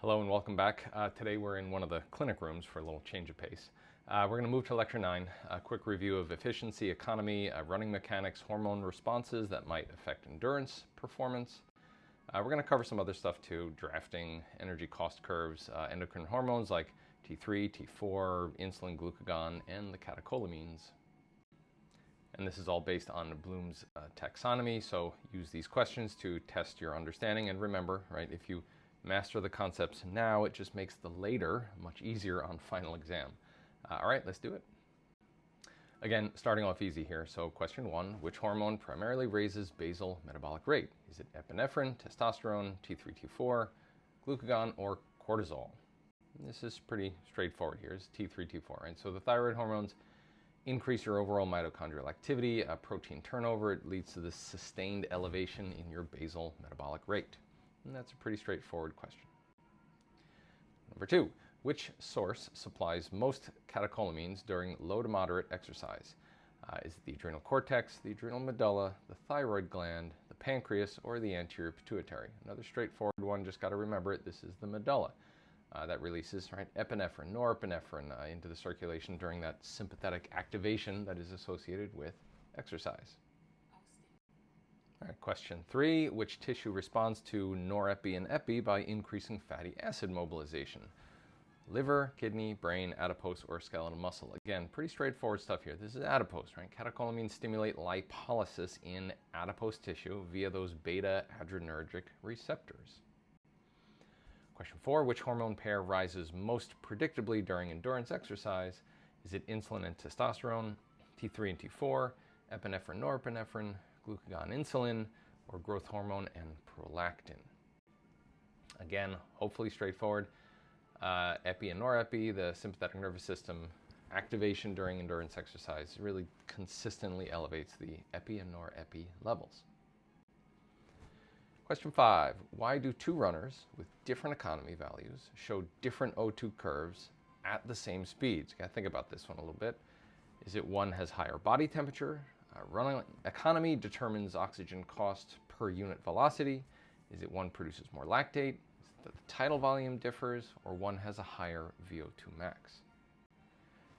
Hello and welcome back. Today we're in one of the clinic rooms for a little change of pace. We're going to move to Lecture 9, a quick review of efficiency, economy, running mechanics, hormone responses that might affect endurance, performance. We're going to cover some other stuff too, drafting, energy cost curves, endocrine hormones like T3, T4, insulin, glucagon, and the catecholamines. And this is all based on Bloom's taxonomy, so use these questions to test your understanding. And remember, right, if you master the concepts now, it just makes the later much easier on final exam. All right, let's do it. Again, starting off easy here. So question 1, which hormone primarily raises basal metabolic rate? Is it epinephrine, testosterone, T3, T4, glucagon, or cortisol? And this is pretty straightforward here. It's T3, T4, right? So the thyroid hormones increase your overall mitochondrial activity, protein turnover. It leads to this sustained elevation in your basal metabolic rate. And that's a pretty straightforward question. Number 2, which source supplies most catecholamines during low to moderate exercise? Is it the adrenal cortex, the adrenal medulla, the thyroid gland, the pancreas, or the anterior pituitary? Another straightforward one, just got to remember it, this is the medulla. That releases epinephrine, norepinephrine into the circulation during that sympathetic activation that is associated with exercise. All right, question 3, which tissue responds to norepi and epi by increasing fatty acid mobilization? Liver, kidney, brain, adipose, or skeletal muscle? Again, pretty straightforward stuff here. This is adipose, right? Catecholamines stimulate lipolysis in adipose tissue via those beta-adrenergic receptors. Question 4, which hormone pair rises most predictably during endurance exercise? Is it insulin and testosterone, T3 and T4, epinephrine, norepinephrine, glucagon, insulin, or growth hormone and prolactin? Again, hopefully straightforward. Epi and norepi, the sympathetic nervous system activation during endurance exercise really consistently elevates the epi and norepi levels. Question 5, why do two runners with different economy values show different O2 curves at the same speeds? You got to think about this one a little bit. Is it one has higher body temperature? Running economy determines oxygen cost per unit velocity. Is it one produces more lactate? Is it that the tidal volume differs, or one has a higher VO2 max?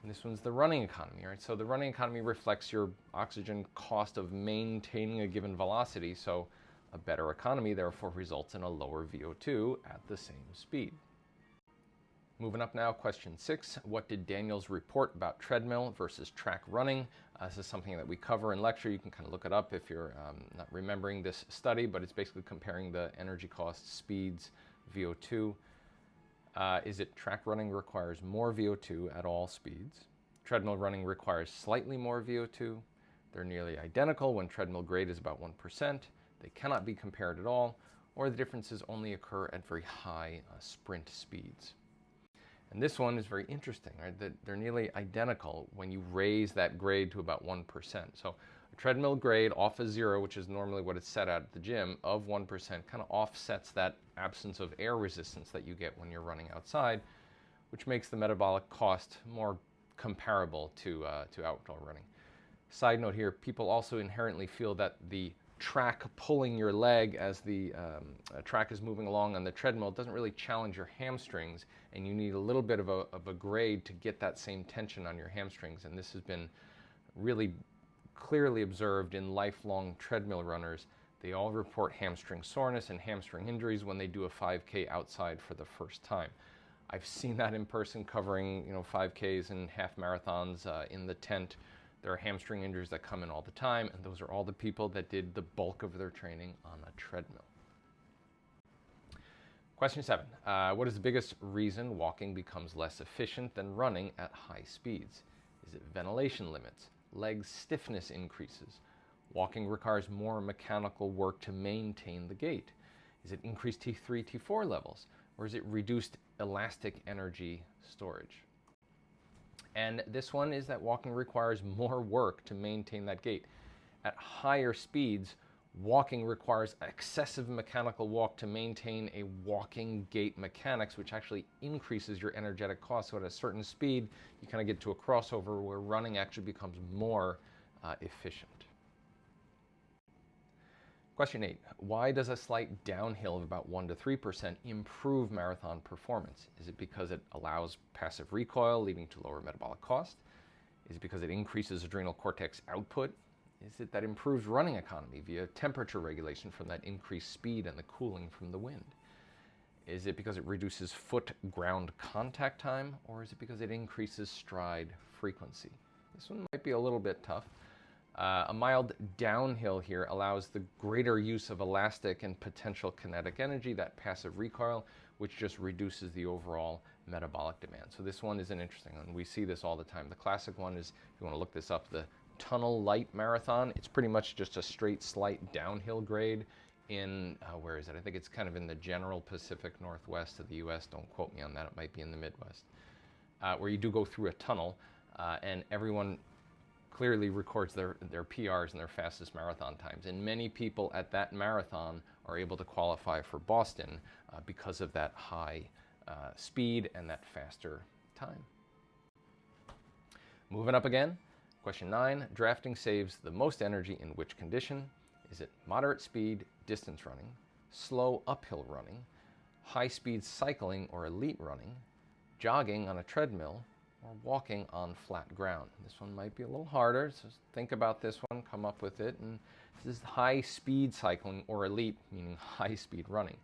And this one's the running economy, right? So the running economy reflects your oxygen cost of maintaining a given velocity. So a better economy therefore results in a lower VO2 at the same speed. Moving up now, question 6, what did Daniels report about treadmill versus track running? This is something that we cover in lecture. You can kind of look it up if you're not remembering this study, but it's basically comparing the energy costs, speeds, VO2. Is it track running requires more VO2 at all speeds? Treadmill running requires slightly more VO2. They're nearly identical when treadmill grade is about 1%. They cannot be compared at all, or the differences only occur at very high sprint speeds. And this one is very interesting, right? That they're nearly identical when you raise that grade to about 1%. So a treadmill grade off of 0, which is normally what it's set at the gym, of 1% kind of offsets that absence of air resistance that you get when you're running outside, which makes the metabolic cost more comparable to outdoor running. Side note here, people also inherently feel that the track pulling your leg as the track is moving along on the treadmill doesn't really challenge your hamstrings, and you need a little bit of a grade to get that same tension on your hamstrings. And this has been really clearly observed in lifelong treadmill runners. They all report hamstring soreness and hamstring injuries when they do a 5K outside for the first time. I've seen that in person covering 5Ks and half marathons in the tent. There are hamstring injuries that come in all the time, and those are all the people that did the bulk of their training on a treadmill. Question 7. What is the biggest reason walking becomes less efficient than running at high speeds? Is it ventilation limits? Leg stiffness increases? Walking requires more mechanical work to maintain the gait? Is it increased T3, T4 levels? Or is it reduced elastic energy storage? And this one is that walking requires more work to maintain that gait. At higher speeds, walking requires excessive mechanical walk to maintain a walking gait mechanics, which actually increases your energetic cost. So at a certain speed, you kind of get to a crossover where running actually becomes more efficient. Question 8, why does a slight downhill of about 1 to 3% improve marathon performance? Is it because it allows passive recoil, leading to lower metabolic cost? Is it because it increases adrenal cortex output? Is it that improves running economy via temperature regulation from that increased speed and the cooling from the wind? Is it because it reduces foot-ground contact time, or is it because it increases stride frequency? This one might be a little bit tough. A mild downhill here allows the greater use of elastic and potential kinetic energy, that passive recoil, which just reduces the overall metabolic demand. So this one is an interesting one. We see this all the time. The classic one is, if you want to look this up, the tunnel light marathon. It's pretty much just a straight, slight downhill grade in, where is it? I think it's kind of in the general Pacific Northwest of the US. Don't quote me on that. It might be in the Midwest, where you do go through a tunnel, and everyone clearly records their PRs and their fastest marathon times. And many people at that marathon are able to qualify for Boston because of that high speed and that faster time. Moving up again, question 9, drafting saves the most energy in which condition? Is it moderate speed, distance running, slow uphill running, high speed cycling or elite running, jogging on a treadmill, or walking on flat ground? This one might be a little harder, so think about this one, come up with it. And this is high speed cycling or elite, meaning high speed running.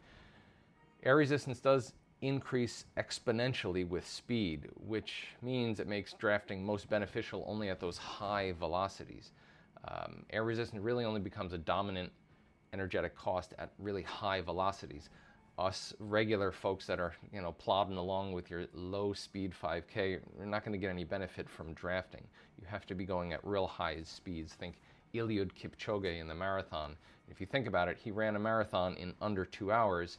Air resistance does increase exponentially with speed, which means it makes drafting most beneficial only at those high velocities. Air resistance really only becomes a dominant energetic cost at really high velocities. Us regular folks that are, plodding along with your low speed 5K, you're not going to get any benefit from drafting. You have to be going at real high speeds. Think Eliud Kipchoge in the marathon. If you think about it, he ran a marathon in under 2 hours.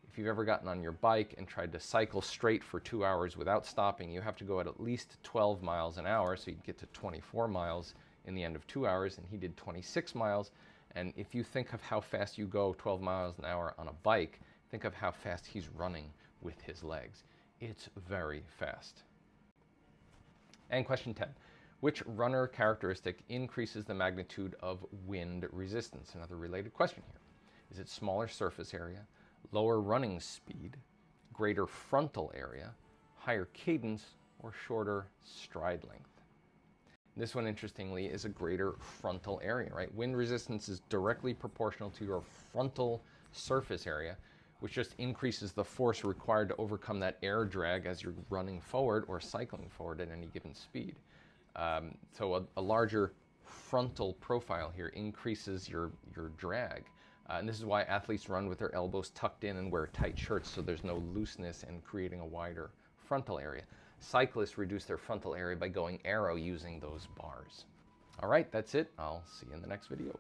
If you've ever gotten on your bike and tried to cycle straight for 2 hours without stopping, you have to go at least 12 miles an hour, so you'd get to 24 miles in the end of 2 hours, and he did 26 miles. And if you think of how fast you go 12 miles an hour on a bike, think of how fast he's running with his legs. It's very fast. And question 10. Which runner characteristic increases the magnitude of wind resistance? Another related question here. Is it smaller surface area, lower running speed, greater frontal area, higher cadence, or shorter stride length? This one, interestingly, is a greater frontal area, right? Wind resistance is directly proportional to your frontal surface area, which just increases the force required to overcome that air drag as you're running forward or cycling forward at any given speed. So a larger frontal profile here increases your drag. And this is why athletes run with their elbows tucked in and wear tight shirts, so there's no looseness and creating a wider frontal area. Cyclists reduce their frontal area by going aero using those bars. All right, that's it. I'll see you in the next video.